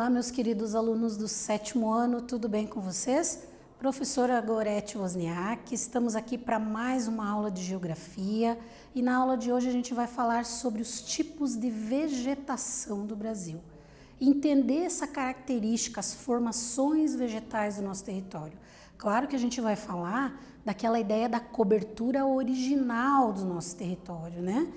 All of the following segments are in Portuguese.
Olá, meus queridos alunos do 7º ano, tudo bem com vocês? Professora Gorete Wozniak, estamos aqui para mais uma aula de Geografia e na aula de hoje a gente vai falar sobre os tipos de vegetação do Brasil. Entender essa característica, as formações vegetais do nosso território. Claro que a gente vai falar daquela ideia da cobertura original do nosso território, né?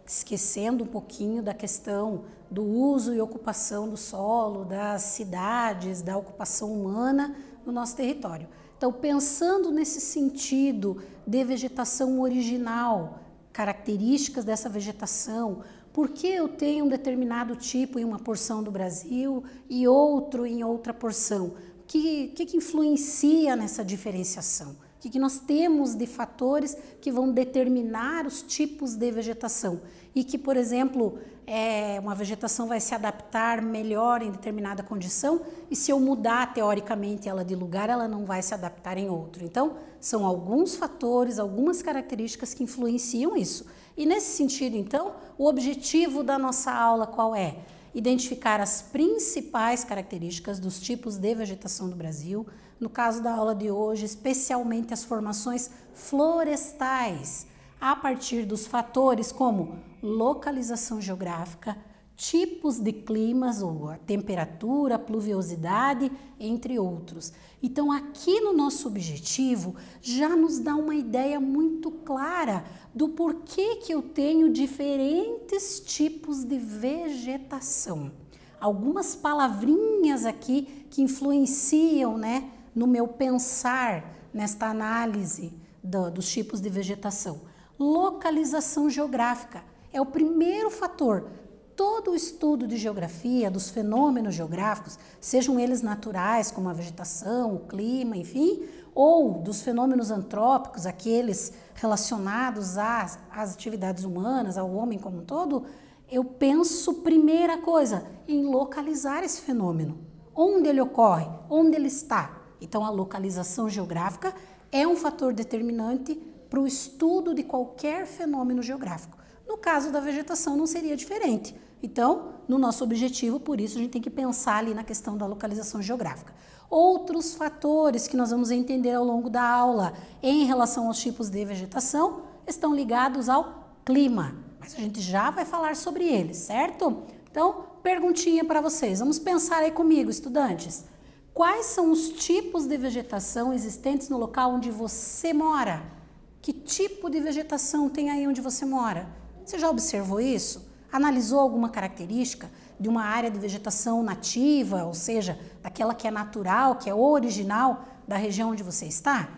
Esquecendo um pouquinho da questão do uso e ocupação do solo, das cidades, da ocupação humana no nosso território. Então, pensando nesse sentido de vegetação original, características dessa vegetação, por que eu tenho um determinado tipo em uma porção do Brasil e outro em outra porção? O que influencia nessa diferenciação? O que nós temos de fatores que vão determinar os tipos de vegetação e que, por exemplo, uma vegetação vai se adaptar melhor em determinada condição e se eu mudar teoricamente ela de lugar, ela não vai se adaptar em outro. Então, são alguns fatores, algumas características que influenciam isso. E nesse sentido, então, o objetivo da nossa aula qual é? Identificar as principais características dos tipos de vegetação do Brasil, no caso da aula de hoje, especialmente as formações florestais, a partir dos fatores como localização geográfica, tipos de climas, ou a temperatura, a pluviosidade, entre outros. Então, aqui no nosso objetivo, já nos dá uma ideia muito clara do porquê que eu tenho diferentes tipos de vegetação. Algumas palavrinhas aqui que influenciam, né, no meu pensar nesta análise dos tipos de vegetação. Localização geográfica é o primeiro fator. Todo o estudo de geografia, dos fenômenos geográficos, sejam eles naturais, como a vegetação, o clima, enfim, ou dos fenômenos antrópicos, aqueles relacionados às atividades humanas, ao homem como um todo, eu penso, primeira coisa, em localizar esse fenômeno. Onde ele ocorre? Onde ele está? Então, a localização geográfica é um fator determinante para o estudo de qualquer fenômeno geográfico. No caso da vegetação não seria diferente. Então, no nosso objetivo, por isso a gente tem que pensar ali na questão da localização geográfica. Outros fatores que nós vamos entender ao longo da aula em relação aos tipos de vegetação estão ligados ao clima, mas a gente já vai falar sobre eles, certo? Então, perguntinha para vocês, vamos pensar aí comigo, estudantes. Quais são os tipos de vegetação existentes no local onde você mora? Que tipo de vegetação tem aí onde você mora? Você já observou isso? Analisou alguma característica de uma área de vegetação nativa, ou seja, daquela que é natural, que é original da região onde você está?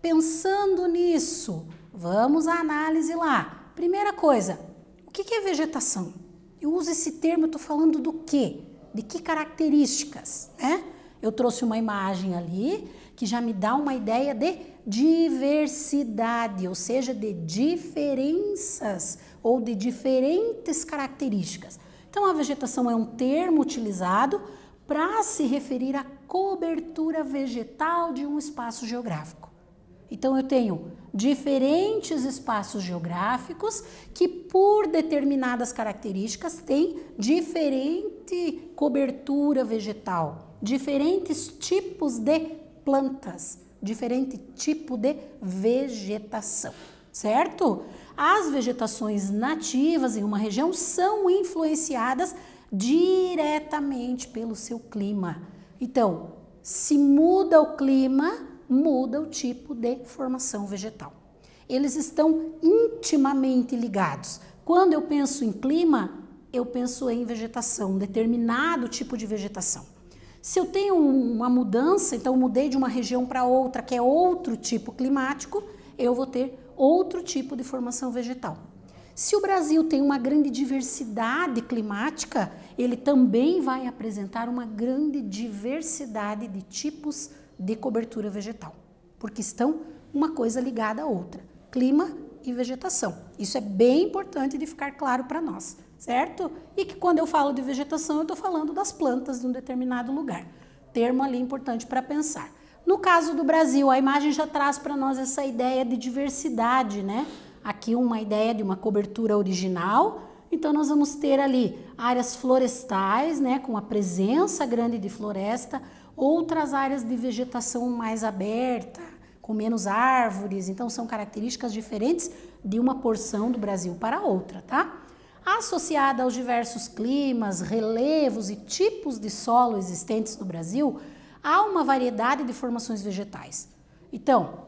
Pensando nisso, vamos à análise lá. Primeira coisa, o que é vegetação? Eu uso esse termo, eu estou falando do quê? De que características, né? Eu trouxe uma imagem ali que já me dá uma ideia de diversidade, ou seja, de diferenças ou de diferentes características. Então, a vegetação é um termo utilizado para se referir à cobertura vegetal de um espaço geográfico. Então, eu tenho diferentes espaços geográficos que, por determinadas características, têm diferente cobertura vegetal, diferentes tipos de plantas, diferente tipo de vegetação, certo? As vegetações nativas em uma região são influenciadas diretamente pelo seu clima. Então, se muda o clima, muda o tipo de formação vegetal. Eles estão intimamente ligados. Quando eu penso em clima, eu penso em vegetação, um determinado tipo de vegetação. Se eu tenho uma mudança, então eu mudei de uma região para outra, que é outro tipo climático, eu vou ter outro tipo de formação vegetal. Se o Brasil tem uma grande diversidade climática, ele também vai apresentar uma grande diversidade de tipos de cobertura vegetal, porque estão uma coisa ligada à outra, clima e vegetação. Isso é bem importante de ficar claro para nós, certo? E que quando eu falo de vegetação, eu estou falando das plantas de um determinado lugar. Termo ali importante para pensar. No caso do Brasil, a imagem já traz para nós essa ideia de diversidade, né? Aqui uma ideia de uma cobertura original Então nós vamos ter ali áreas florestais, né, com a presença grande de floresta, outras áreas de vegetação mais aberta, com menos árvores. Então são características diferentes de uma porção do Brasil para outra, tá? Associada aos diversos climas, relevos e tipos de solo existentes no Brasil, há uma variedade de formações vegetais. Então,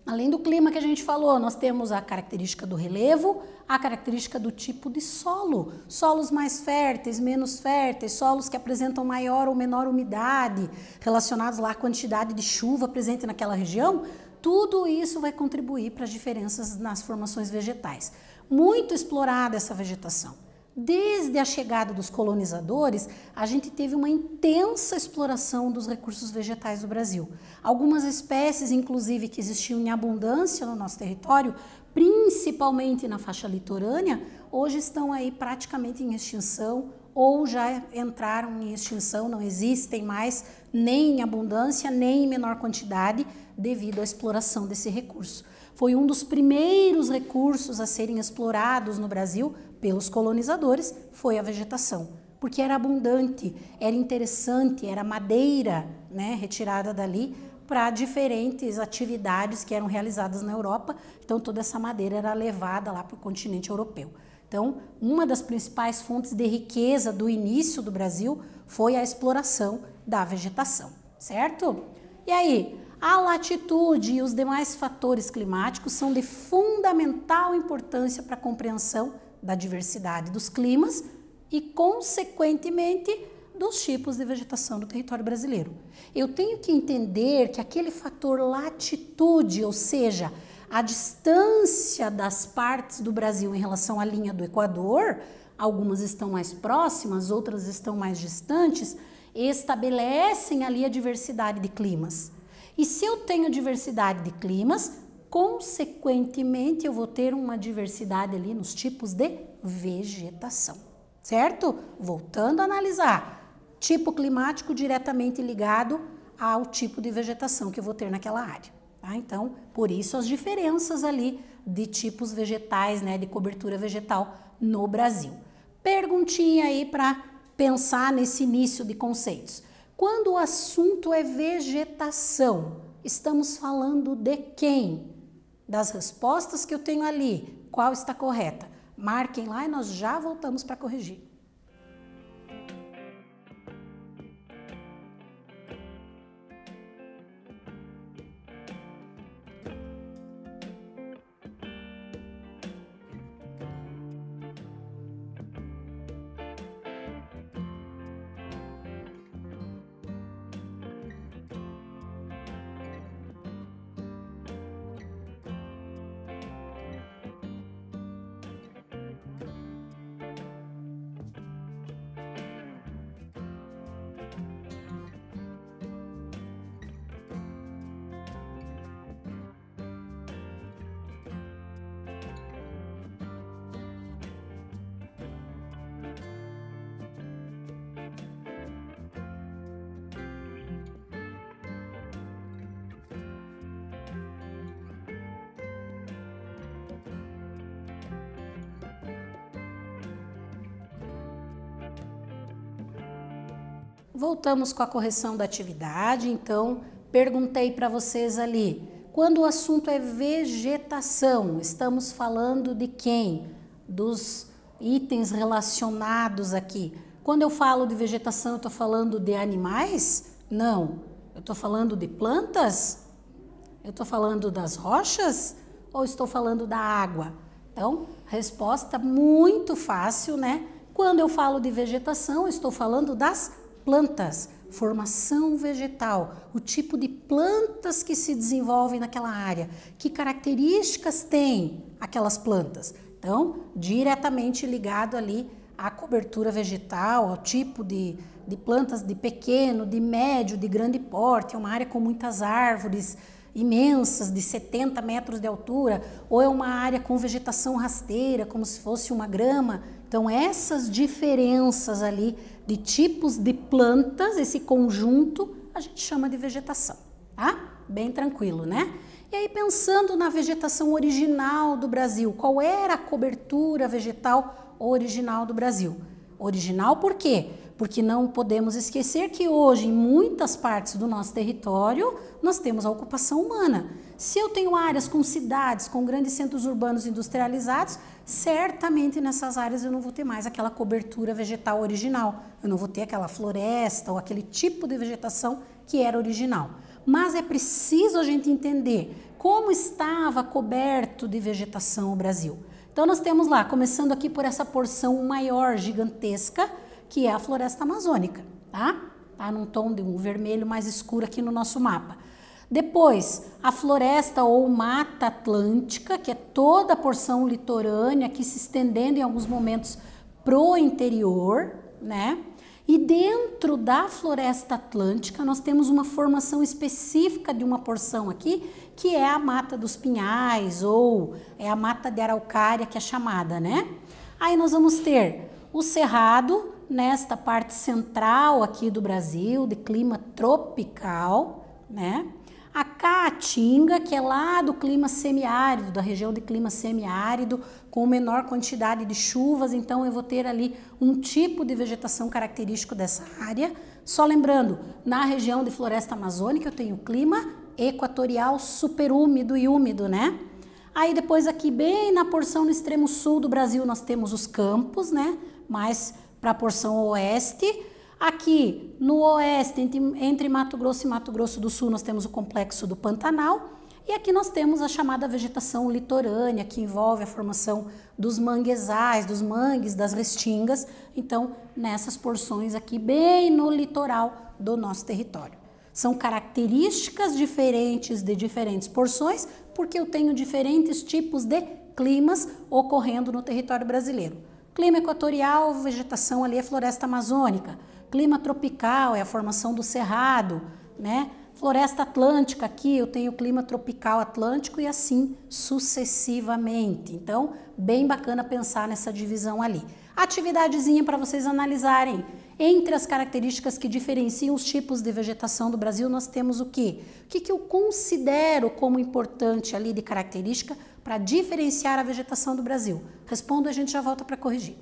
além do clima que a gente falou, nós temos a característica do relevo, a característica do tipo de solo. Solos mais férteis, menos férteis, solos que apresentam maior ou menor umidade, relacionados lá à quantidade de chuva presente naquela região. Tudo isso vai contribuir para as diferenças nas formações vegetais. Muito explorada essa vegetação. Desde a chegada dos colonizadores, a gente teve uma intensa exploração dos recursos vegetais do Brasil. Algumas espécies, inclusive, que existiam em abundância no nosso território, principalmente na faixa litorânea, hoje estão aí praticamente em extinção ou já entraram em extinção, não existem mais nem em abundância, nem em menor quantidade, devido à exploração desse recurso. Foi um dos primeiros recursos a serem explorados no Brasil pelos colonizadores, foi a vegetação, porque era abundante, era interessante, era madeira, né, retirada dali para diferentes atividades que eram realizadas na Europa. Então toda essa madeira era levada lá para o continente europeu. Então, uma das principais fontes de riqueza do início do Brasil foi a exploração da vegetação, certo? E aí, a latitude e os demais fatores climáticos são de fundamental importância para a compreensão da diversidade dos climas e, consequentemente, dos tipos de vegetação do território brasileiro. Eu tenho que entender que aquele fator latitude, ou seja, a distância das partes do Brasil em relação à linha do Equador, algumas estão mais próximas, outras estão mais distantes, estabelecem ali a diversidade de climas. E se eu tenho diversidade de climas, consequentemente eu vou ter uma diversidade ali nos tipos de vegetação, certo? Voltando a analisar, tipo climático diretamente ligado ao tipo de vegetação que eu vou ter naquela área. Tá? Então, por isso as diferenças ali de tipos vegetais, né, de cobertura vegetal no Brasil. Perguntinha aí para pensar nesse início de conceitos. Quando o assunto é vegetação, estamos falando de quem? Das respostas que eu tenho ali, qual está correta? Marquem lá e nós já voltamos para corrigir. Voltamos com a correção da atividade, então perguntei para vocês ali, quando o assunto é vegetação, estamos falando de quem? Dos itens relacionados aqui. Quando eu falo de vegetação, eu estou falando de animais? Não. Eu estou falando de plantas? Eu estou falando das rochas? Ou estou falando da água? Então, resposta muito fácil, né? Quando eu falo de vegetação, eu estou falando das plantas, formação vegetal, o tipo de plantas que se desenvolvem naquela área, que características têm aquelas plantas. Então, diretamente ligado ali à cobertura vegetal, ao tipo de plantas de pequeno, de médio, de grande porte, é uma área com muitas árvores imensas, de 70 metros de altura, ou é uma área com vegetação rasteira, como se fosse uma grama. Então, essas diferenças ali de tipos de plantas, esse conjunto, a gente chama de vegetação, tá? Bem tranquilo, né? E aí, pensando na vegetação original do Brasil, qual era a cobertura vegetal original do Brasil? Original por quê? Porque não podemos esquecer que hoje, em muitas partes do nosso território, nós temos a ocupação humana. Se eu tenho áreas com cidades, com grandes centros urbanos industrializados, certamente nessas áreas eu não vou ter mais aquela cobertura vegetal original. Eu não vou ter aquela floresta ou aquele tipo de vegetação que era original. Mas é preciso a gente entender como estava coberto de vegetação o Brasil. Então nós temos lá, começando aqui por essa porção maior, gigantesca, que é a floresta amazônica, tá? Tá num tom de um vermelho mais escuro aqui no nosso mapa. Depois, a floresta ou mata atlântica, que é toda a porção litorânea aqui se estendendo em alguns momentos pro interior, né? E dentro da floresta atlântica nós temos uma formação específica de uma porção aqui, que é a mata dos pinhais ou é a mata de araucária que é chamada, né? Aí nós vamos ter o cerrado nesta parte central aqui do Brasil, de clima tropical, né? A caatinga, que é lá do clima semiárido, da região de clima semiárido, com menor quantidade de chuvas, então eu vou ter ali um tipo de vegetação característico dessa área. Só lembrando, na região de floresta amazônica eu tenho clima equatorial superúmido e úmido, né? Aí depois aqui bem na porção no extremo sul do Brasil nós temos os campos, né? Mais para a porção oeste. Aqui no oeste, entre Mato Grosso e Mato Grosso do Sul, nós temos o complexo do Pantanal. E aqui nós temos a chamada vegetação litorânea, que envolve a formação dos manguezais, dos mangues, das restingas. Então, nessas porções aqui, bem no litoral do nosso território. São características diferentes de diferentes porções, porque eu tenho diferentes tipos de climas ocorrendo no território brasileiro. Clima equatorial, vegetação ali é floresta amazônica. Clima tropical é a formação do cerrado, né? Floresta atlântica aqui eu tenho clima tropical atlântico e assim sucessivamente. Então, bem bacana pensar nessa divisão ali. Atividadezinha para vocês analisarem. Entre as características que diferenciam os tipos de vegetação do Brasil, nós temos o quê? O que eu considero como importante ali de característica para diferenciar a vegetação do Brasil? Respondo e a gente já volta para corrigir.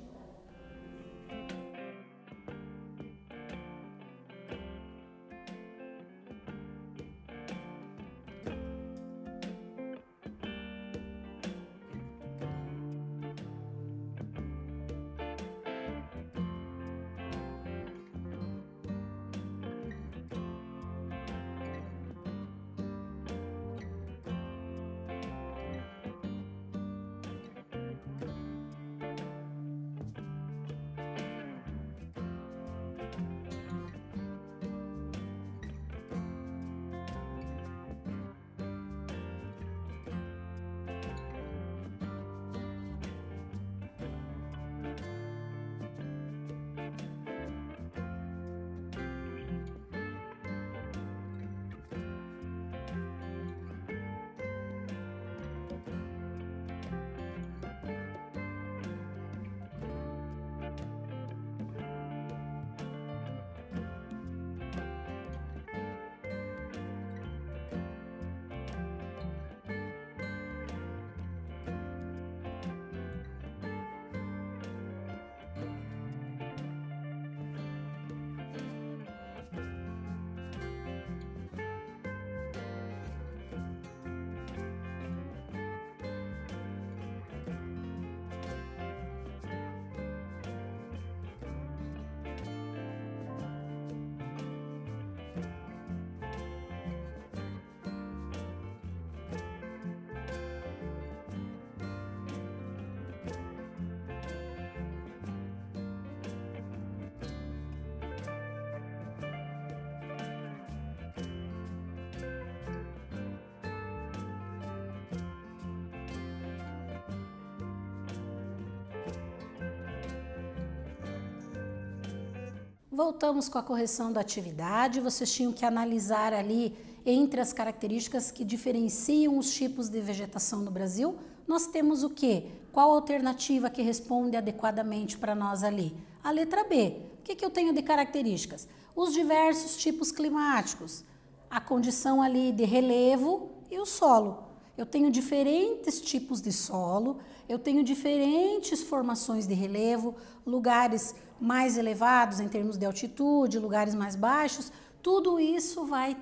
Voltamos com a correção da atividade. Vocês tinham que analisar ali entre as características que diferenciam os tipos de vegetação no Brasil. Nós temos o quê? Qual a alternativa que responde adequadamente para nós ali? A letra B. O que eu tenho de características? Os diversos tipos climáticos, a condição ali de relevo e o solo. Eu tenho diferentes tipos de solo, eu tenho diferentes formações de relevo, lugares mais elevados em termos de altitude, lugares mais baixos, tudo isso vai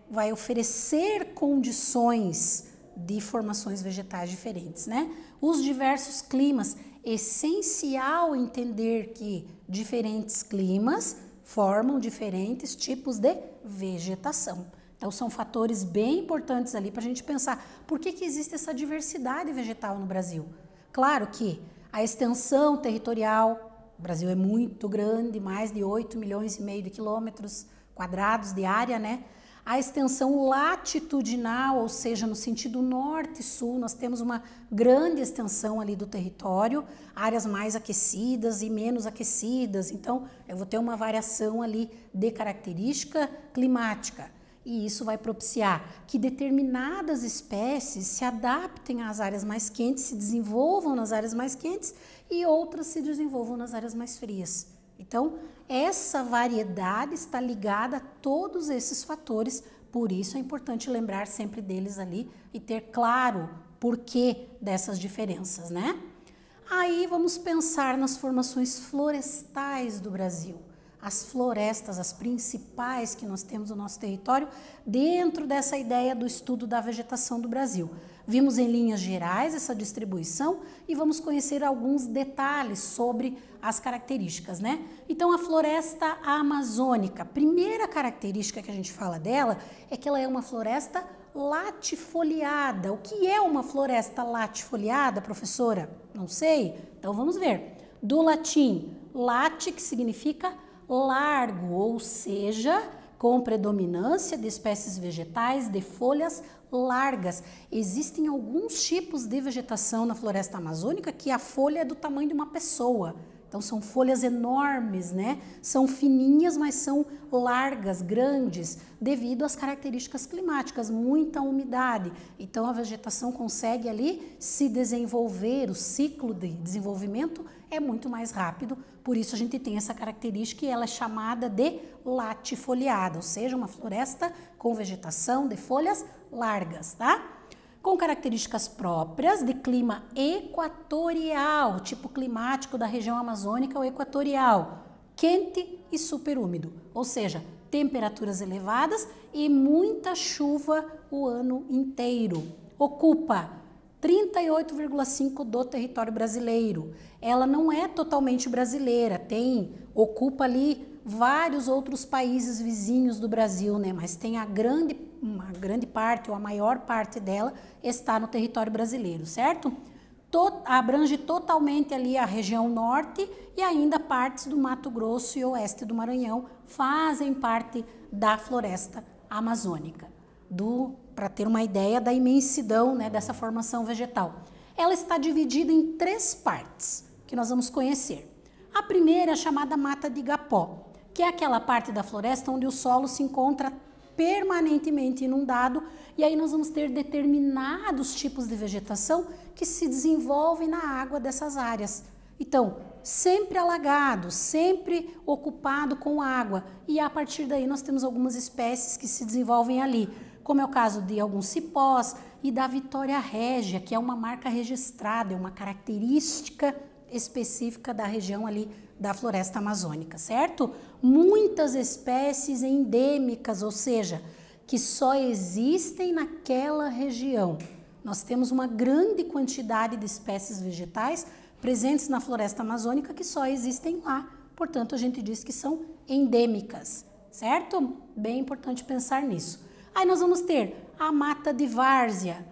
vai oferecer condições de formações vegetais diferentes, né? Os diversos climas, essencial entender que diferentes climas formam diferentes tipos de vegetação. Então, são fatores bem importantes ali para a gente pensar por que existe essa diversidade vegetal no Brasil. Claro que a extensão territorial, o Brasil é muito grande, mais de 8,5 milhões de quilômetros quadrados de área, né? A extensão latitudinal, ou seja, no sentido norte e sul, nós temos uma grande extensão ali do território, áreas mais aquecidas e menos aquecidas. Então, eu vou ter uma variação ali de característica climática. E isso vai propiciar que determinadas espécies se adaptem às áreas mais quentes, se desenvolvam nas áreas mais quentes e outras se desenvolvam nas áreas mais frias. Então, essa variedade está ligada a todos esses fatores, por isso é importante lembrar sempre deles ali e ter claro o porquê dessas diferenças, né? Aí vamos pensar nas formações florestais do Brasil. As florestas, as principais que nós temos no nosso território, dentro dessa ideia do estudo da vegetação do Brasil. Vimos em linhas gerais essa distribuição e vamos conhecer alguns detalhes sobre as características, né? Então, a floresta amazônica, a primeira característica que a gente fala dela é que ela é uma floresta latifoliada. O que é uma floresta latifoliada, professora? Não sei? Então, vamos ver. Do latim, late, que significa largo, ou seja, com predominância de espécies vegetais de folhas largas. Existem alguns tipos de vegetação na floresta amazônica que a folha é do tamanho de uma pessoa. Então são folhas enormes, né? São fininhas, mas são largas, grandes, devido às características climáticas, muita umidade. Então a vegetação consegue ali se desenvolver, o ciclo de desenvolvimento é muito mais rápido, por isso a gente tem essa característica e ela é chamada de latifoliada, ou seja, uma floresta com vegetação de folhas largas, tá? Com características próprias de clima equatorial, tipo climático da região amazônica ou equatorial, quente e superúmido, ou seja, temperaturas elevadas e muita chuva o ano inteiro. Ocupa 38,5% do território brasileiro. Ela não é totalmente brasileira, ocupa ali vários outros países vizinhos do Brasil, né? Mas tem uma grande parte, ou a maior parte dela, está no território brasileiro, certo? Abrange totalmente ali a região norte e ainda partes do Mato Grosso e oeste do Maranhão fazem parte da floresta amazônica. Para ter uma ideia da imensidão, né, dessa formação vegetal. Ela está dividida em 3 partes, que nós vamos conhecer. A primeira é a chamada Mata de Igapó, que é aquela parte da floresta onde o solo se encontra permanentemente inundado, e aí nós vamos ter determinados tipos de vegetação que se desenvolvem na água dessas áreas. Então, sempre alagado, sempre ocupado com água, e a partir daí nós temos algumas espécies que se desenvolvem ali, como é o caso de alguns cipós e da Vitória régia, que é uma marca registrada, é uma característica específica da região ali da floresta amazônica, certo? Muitas espécies endêmicas, ou seja, que só existem naquela região. Nós temos uma grande quantidade de espécies vegetais presentes na floresta amazônica que só existem lá, portanto a gente diz que são endêmicas, certo? Bem importante pensar nisso. Aí nós vamos ter a mata de várzea,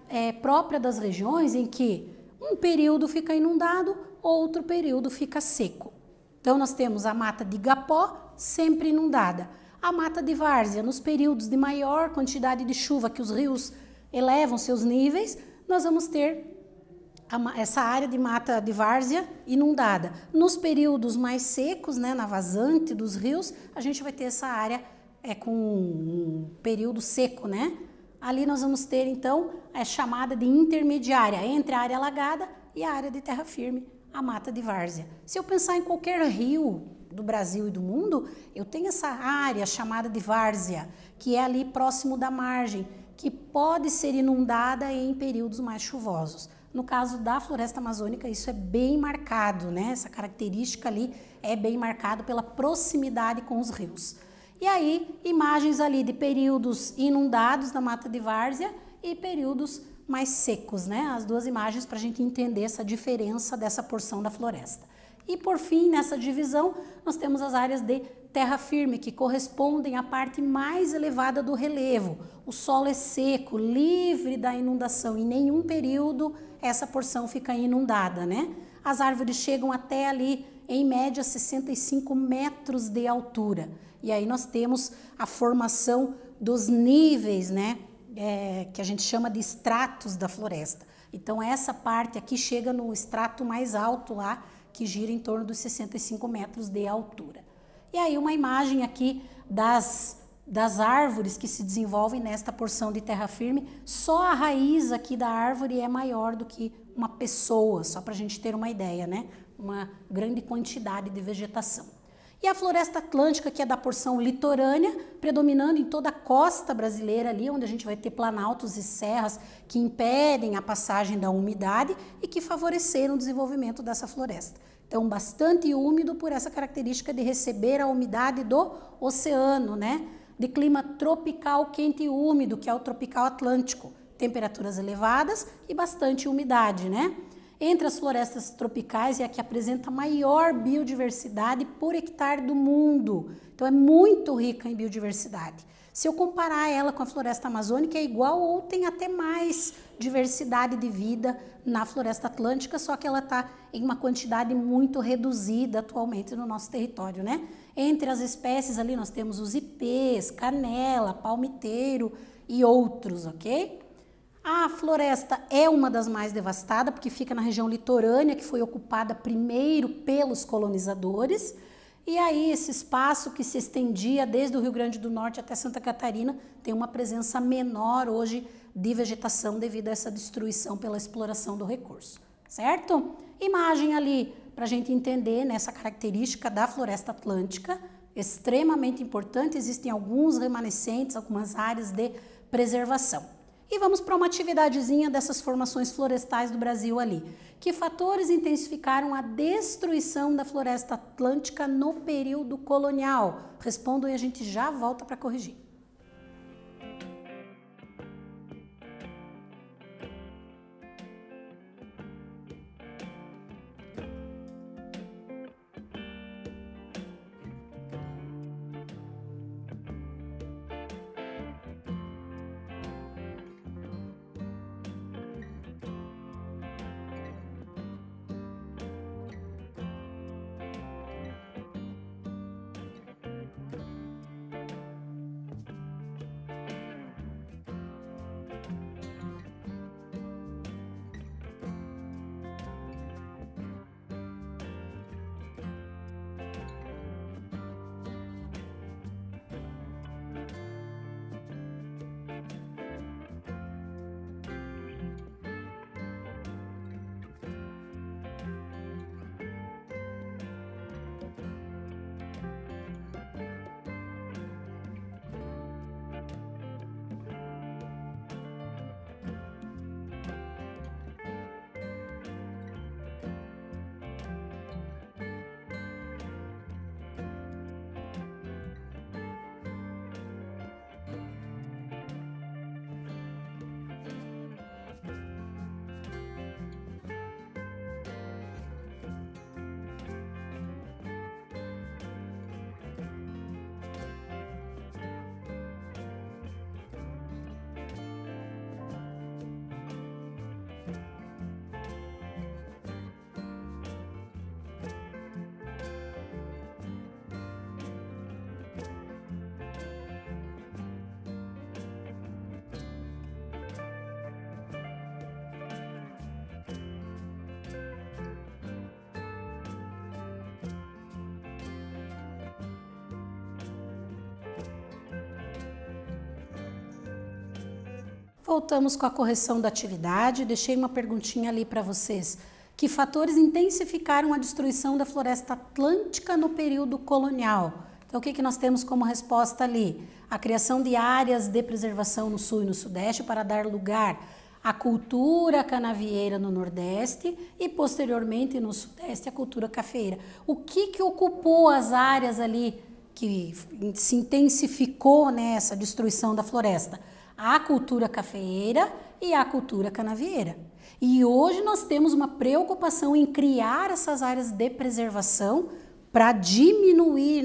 é própria das regiões em que um período fica inundado, outro período fica seco. Então nós temos a mata de Igapó, sempre inundada. A mata de várzea, nos períodos de maior quantidade de chuva que os rios elevam seus níveis, nós vamos ter essa área de mata de várzea inundada. Nos períodos mais secos, né, na vazante dos rios, a gente vai ter essa área com um período seco, né? Ali nós vamos ter, então, a chamada de intermediária entre a área alagada e a área de terra firme, a mata de várzea. Se eu pensar em qualquer rio do Brasil e do mundo, eu tenho essa área chamada de várzea, que é ali próximo da margem, que pode ser inundada em períodos mais chuvosos. No caso da floresta amazônica, isso é bem marcado, né? Essa característica ali é bem marcada pela proximidade com os rios. E aí, imagens ali de períodos inundados na mata de várzea e períodos mais secos, né? As duas imagens para a gente entender essa diferença dessa porção da floresta. E por fim, nessa divisão, nós temos as áreas de terra firme, que correspondem à parte mais elevada do relevo. O solo é seco, livre da inundação, em nenhum período essa porção fica inundada, né? As árvores chegam até ali, em média, 65 metros de altura. E aí nós temos a formação dos níveis, né? Que a gente chama de estratos da floresta. Então essa parte aqui chega no estrato mais alto lá, que gira em torno dos 65 metros de altura. E aí uma imagem aqui das árvores que se desenvolvem nesta porção de terra firme. Só a raiz aqui da árvore é maior do que uma pessoa, só para a gente ter uma ideia, né? Uma grande quantidade de vegetação. E a floresta atlântica, que é da porção litorânea, predominando em toda a costa brasileira ali, onde a gente vai ter planaltos e serras que impedem a passagem da umidade e que favoreceram o desenvolvimento dessa floresta. Então, bastante úmido por essa característica de receber a umidade do oceano, né? De clima tropical quente e úmido, que é o tropical atlântico. Temperaturas elevadas e bastante umidade, né? Entre as florestas tropicais é a que apresenta maior biodiversidade por hectare do mundo. Então é muito rica em biodiversidade. Se eu comparar ela com a floresta amazônica, é igual ou tem até mais diversidade de vida na floresta atlântica, só que ela está em uma quantidade muito reduzida atualmente no nosso território, né? Entre as espécies ali nós temos os ipês, canela, palmiteiro e outros, ok? A floresta é uma das mais devastadas, porque fica na região litorânea, que foi ocupada primeiro pelos colonizadores. E aí esse espaço que se estendia desde o Rio Grande do Norte até Santa Catarina tem uma presença menor hoje de vegetação devido a essa destruição pela exploração do recurso, certo? Imagem ali para a gente entender nessa característica da floresta atlântica, extremamente importante, existem alguns remanescentes, algumas áreas de preservação. E vamos para uma atividadezinha dessas formações florestais do Brasil ali. Que fatores intensificaram a destruição da floresta atlântica no período colonial? Respondam e a gente já volta para corrigir. Voltamos com a correção da atividade. Deixei uma perguntinha ali para vocês. Que fatores intensificaram a destruição da floresta atlântica no período colonial? Então, o que nós temos como resposta ali? A criação de áreas de preservação no sul e no sudeste para dar lugar à cultura canavieira no nordeste e, posteriormente, no sudeste, a cultura cafeeira. O que ocupou as áreas ali que se intensificou nessa destruição da floresta? A cultura cafeeira e a cultura canavieira. E hoje nós temos uma preocupação em criar essas áreas de preservação para diminuir,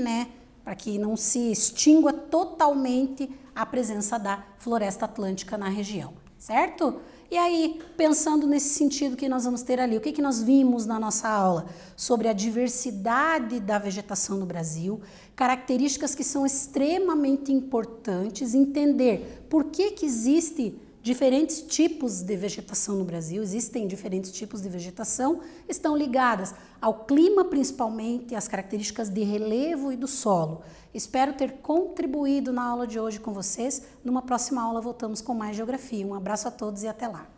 para que não se extingua totalmente a presença da floresta atlântica na região, certo? E aí, pensando nesse sentido que nós vamos ter ali, o que nós vimos na nossa aula? Sobre a diversidade da vegetação no Brasil, características que são extremamente importantes, entender por que existe diferentes tipos de vegetação no Brasil, existem diferentes tipos de vegetação, estão ligadas ao clima principalmente, às características de relevo e do solo. Espero ter contribuído na aula de hoje com vocês. Numa próxima aula voltamos com mais geografia. Um abraço a todos e até lá.